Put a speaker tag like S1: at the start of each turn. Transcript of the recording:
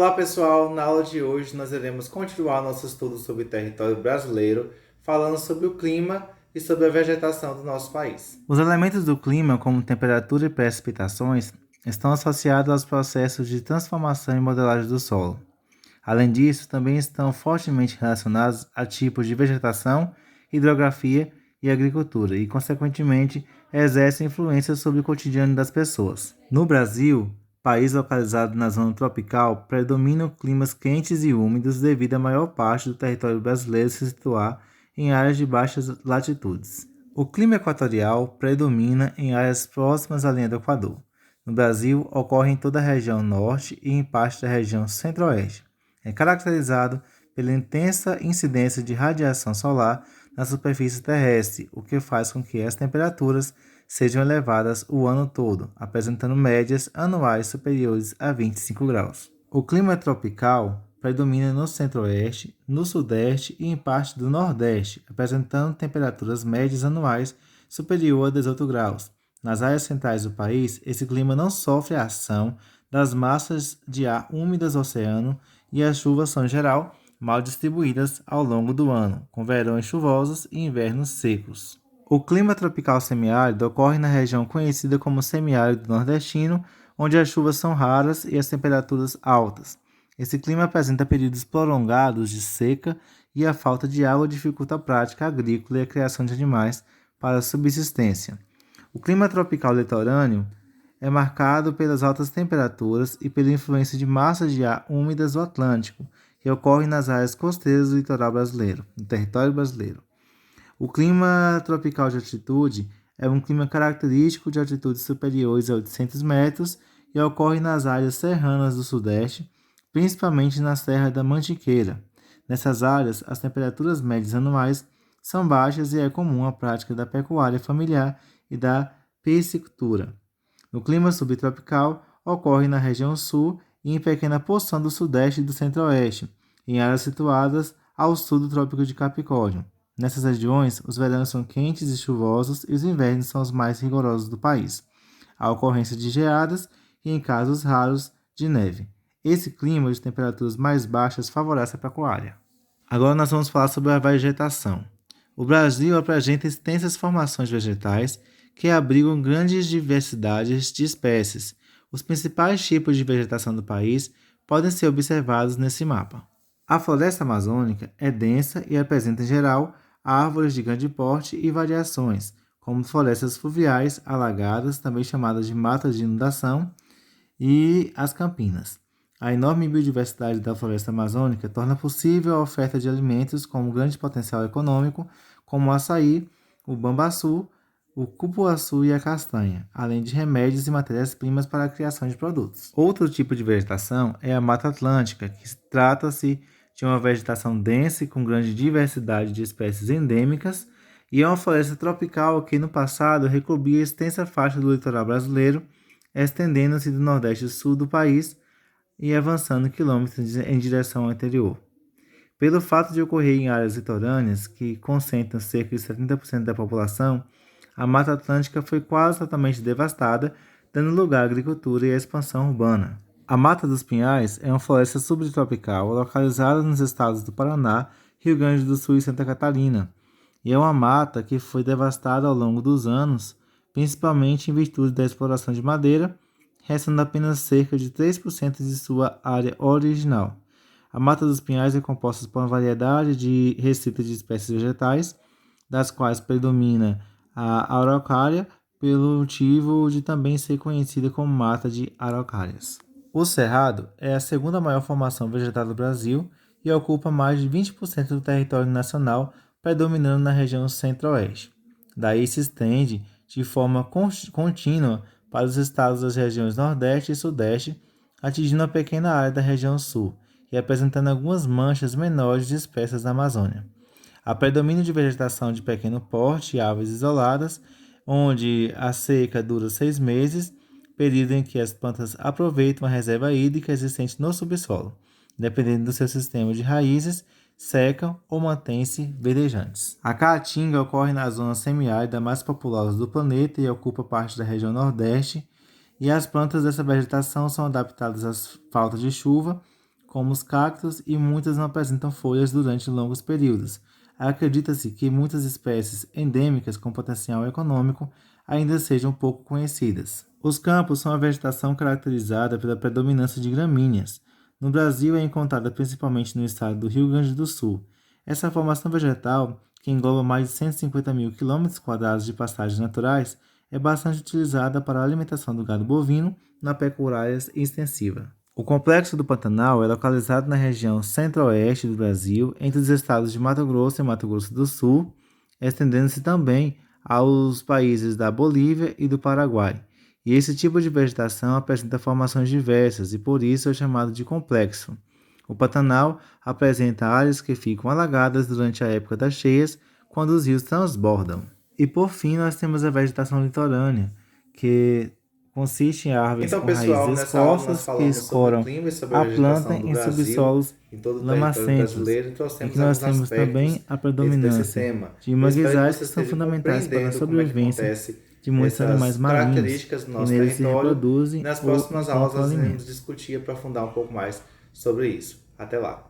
S1: Olá pessoal, na aula de hoje nós iremos continuar nosso estudo sobre o território brasileiro, falando sobre o clima e sobre a vegetação do nosso país. Os elementos do clima, como temperatura e precipitações, estão associados aos processos de transformação e modelagem do solo. Além disso, também estão fortemente relacionados a tipos de vegetação, hidrografia e agricultura e, consequentemente, exercem influência sobre o cotidiano das pessoas. No Brasil, país localizado na zona tropical, predominam climas quentes e úmidos devido à maior parte do território brasileiro se situar em áreas de baixas latitudes. O clima equatorial predomina em áreas próximas à linha do Equador. No Brasil, ocorre em toda a região norte e em parte da região centro-oeste. É caracterizado pela intensa incidência de radiação solar na superfície terrestre, o que faz com que as temperaturas sejam elevadas o ano todo, apresentando médias anuais superiores a 25 graus. O clima tropical predomina no centro-oeste, no sudeste e em parte do nordeste, apresentando temperaturas médias anuais superior a 18 graus. Nas áreas centrais do país, esse clima não sofre a ação das massas de ar úmidas do oceano e as chuvas são, em geral, mal distribuídas ao longo do ano, com verões chuvosos e invernos secos. O clima tropical semiárido ocorre na região conhecida como semiárido nordestino, onde as chuvas são raras e as temperaturas altas. Esse clima apresenta períodos prolongados de seca e a falta de água dificulta a prática agrícola e a criação de animais para a subsistência. O clima tropical litorâneo é marcado pelas altas temperaturas e pela influência de massas de ar úmidas do Atlântico, que ocorrem nas áreas costeiras do litoral brasileiro, no território brasileiro. O clima tropical de altitude é um clima característico de altitudes superiores a 800 metros e ocorre nas áreas serranas do Sudeste, principalmente na Serra da Mantiqueira. Nessas áreas, as temperaturas médias anuais são baixas e é comum a prática da pecuária familiar e da piscicultura. No clima subtropical, ocorre na região sul e em pequena porção do Sudeste e do Centro-Oeste, em áreas situadas ao sul do Trópico de Capricórnio. Nessas regiões, os verões são quentes e chuvosos e os invernos são os mais rigorosos do país. Há ocorrência de geadas e, em casos raros, de neve. Esse clima de temperaturas mais baixas favorece a pecuária. Agora nós vamos falar sobre a vegetação. O Brasil apresenta extensas formações vegetais que abrigam grandes diversidades de espécies. Os principais tipos de vegetação do país podem ser observados nesse mapa. A floresta amazônica é densa e apresenta, em geral, árvores de grande porte e variações, como florestas fluviais alagadas, também chamadas de matas de inundação, e as campinas. A enorme biodiversidade da floresta amazônica torna possível a oferta de alimentos com um grande potencial econômico, como o açaí, o bambaçu, o cupuaçu e a castanha, além de remédios e matérias-primas para a criação de produtos. Outro tipo de vegetação é a Mata Atlântica, que trata-se de uma vegetação densa e com grande diversidade de espécies endêmicas, e é uma floresta tropical que no passado recobria extensa faixa do litoral brasileiro, estendendo-se do nordeste e sul do país e avançando quilômetros em direção ao interior. Pelo fato de ocorrer em áreas litorâneas, que concentram cerca de 70% da população, a Mata Atlântica foi quase totalmente devastada, dando lugar à agricultura e à expansão urbana. A Mata dos Pinhais é uma floresta subtropical localizada nos estados do Paraná, Rio Grande do Sul e Santa Catarina, e é uma mata que foi devastada ao longo dos anos, principalmente em virtude da exploração de madeira, restando apenas cerca de 3% de sua área original. A Mata dos Pinhais é composta por uma variedade de restrita de espécies vegetais, das quais predomina a araucária, pelo motivo de também ser conhecida como Mata de Araucárias. O Cerrado é a segunda maior formação vegetal do Brasil e ocupa mais de 20% do território nacional, predominando na região centro-oeste. Daí se estende de forma contínua para os estados das regiões Nordeste e Sudeste, atingindo a pequena área da região Sul e apresentando algumas manchas menores de espécies da Amazônia. Há predomínio de vegetação de pequeno porte e árvores isoladas, onde a seca dura 6 meses, período em que as plantas aproveitam a reserva hídrica existente no subsolo. Dependendo do seu sistema de raízes, secam ou mantêm-se verdejantes. A caatinga ocorre na zona semiárida mais populosa do planeta e ocupa parte da região Nordeste, e as plantas dessa vegetação são adaptadas às faltas de chuva, como os cactos, e muitas não apresentam folhas durante longos períodos. Acredita-se que muitas espécies endêmicas com potencial econômico ainda sejam pouco conhecidas. Os campos são a vegetação caracterizada pela predominância de gramíneas. No Brasil é encontrada principalmente no estado do Rio Grande do Sul. Essa formação vegetal, que engloba mais de 150 mil km² de pastagens naturais, é bastante utilizada para a alimentação do gado bovino na pecuária extensiva. O Complexo do Pantanal é localizado na região centro-oeste do Brasil, entre os estados de Mato Grosso e Mato Grosso do Sul, estendendo-se também aos países da Bolívia e do Paraguai. E esse tipo de vegetação apresenta formações diversas e por isso é chamado de complexo. O Pantanal apresenta áreas que ficam alagadas durante a época das cheias, quando os rios transbordam. E por fim, nós temos a vegetação litorânea, que consiste em árvores
S2: Então,
S1: com
S2: pessoal,
S1: raízes
S2: nessa aula nós
S1: expostas que
S2: falamos sobre o
S1: escoram
S2: clima e sobre a
S1: a planta
S2: vegetação do
S1: em
S2: Brasil,
S1: subsolos
S2: em todo o território
S1: lamacentos,
S2: brasileiro, e
S1: em que
S2: trouxemos
S1: nós
S2: alguns
S1: temos
S2: aspectos
S1: também a
S2: desse
S1: predominância
S2: tema.
S1: de
S2: Eu espero que
S1: manguezais
S2: você
S1: que são
S2: esteja
S1: fundamentais para a
S2: compreendendo como é que
S1: sobrevivência
S2: acontece
S1: de muitos animais
S2: essas
S1: marinhos
S2: características do
S1: que
S2: nosso
S1: neles se
S2: território.
S1: reproduzem
S2: Nas
S1: ou
S2: próximas aulas
S1: encontram
S2: nós iremos
S1: alimento.
S2: discutir e aprofundar um pouco mais sobre isso. Até lá!